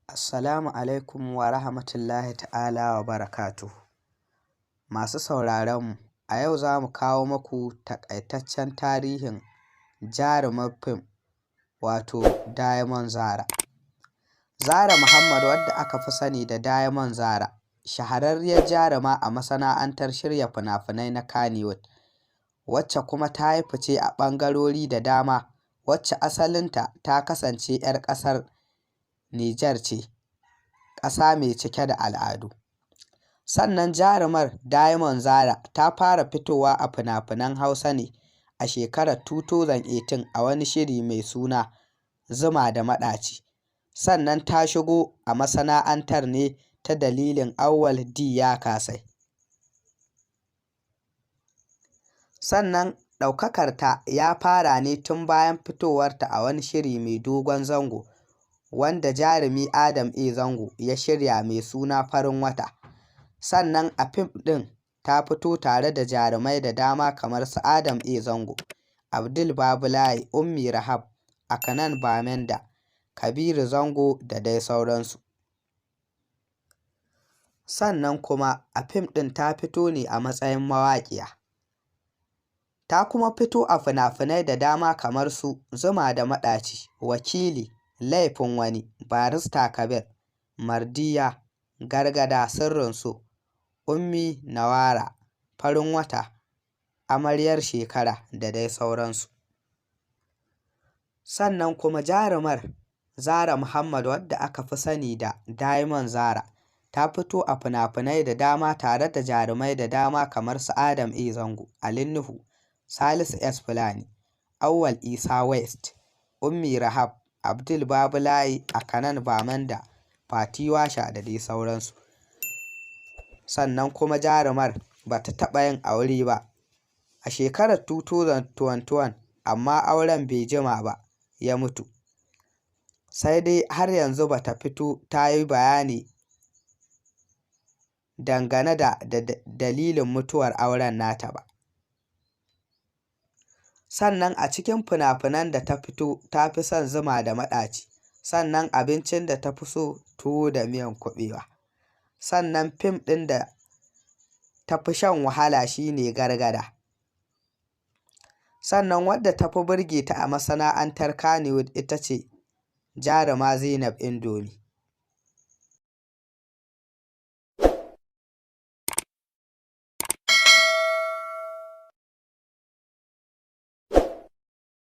Assalamu alaikum wa rahmatullahi ta'ala wa barakatuhu. Masu sauraronmu, a yau za mu kawo muku taƙaitaccen tarihin jarumar fim wato Diamond Zarah. Zarah Muhammad, wadda aka fi sani da Diamond Zarah, shahararriyar jaruma a masana'antar shirya fina-finai na Kannywood, wacce kuma ta yi fice a ɓangarori da dama, wacce asalinta ta kasance 'yar ƙasar Nijar ce, ƙasa mai cike da al'adu. Sannan jarumar Diamond Zarah ta fara fitowa a fina-finan Hausa ne a shekarar 2018 a wani shiri mai suna Zuma da Maɗaci. Sannan ta shigo a masana'antar ne ta dalilin Auwal D Ya Kasai. Sannan ɗaukakarta ya fara ne tun bayan fitowarta a wani shiri mai dogon zango wanda jarumi Adam A. Zango ya shirya mai suna Farin Wata. Sannan a fim ɗin ta fito tare da jarumai da dama kamar su Adam A. Zango, Abdul Babulaye, Ummi Rahab, Akanan Bamenda, Kabiru Zango da dai sauransu. Sannan kuma a fim ɗin ta fito ne a matsayin mawaƙiya. Ta kuma fito a fina-finai da dama kamar su Zuma da Maɗaci, Wakili, Laifin Wani, Barista Kabir, Mardiya, Gargada, Sirrin So, Ummi Nawara, Farin Wata, Amaryar Shekara da dai sauransu. Sannan kuma jarumar Zarah Muhammad, wadda aka fi sani da Diamond Zarah, ta fito a fina-finai da dama tare da jarumai da dama kamar su Adam A. Zango, Ali Nuhu, Salisu S. Fulani, Auwal Isa West, Ummi Rahab, Abdul Babulaye, Akanan Bamenda, Fati Washa da dai sauransu. Sannan kuma jarumar ba ta taɓa yin aure ba a shekarar 2021, amma auren bai jima ba ya mutu. Sai dai har yanzu ba ta fito ta yi bayani dangane da dalilin mutuwar auren nata ba. Sannan a cikin fina-finan da ta fito ta fi son Zuma da Maɗaci. Sannan abincin da ta fi so tuwo da miyan kuɓewa. Sannan fim ɗin da ta fi shan wahala shine Gargada. Sannan wadda ta fi burge ta a masana'antar Kannywood ita ce jaruma Zainab Indomie.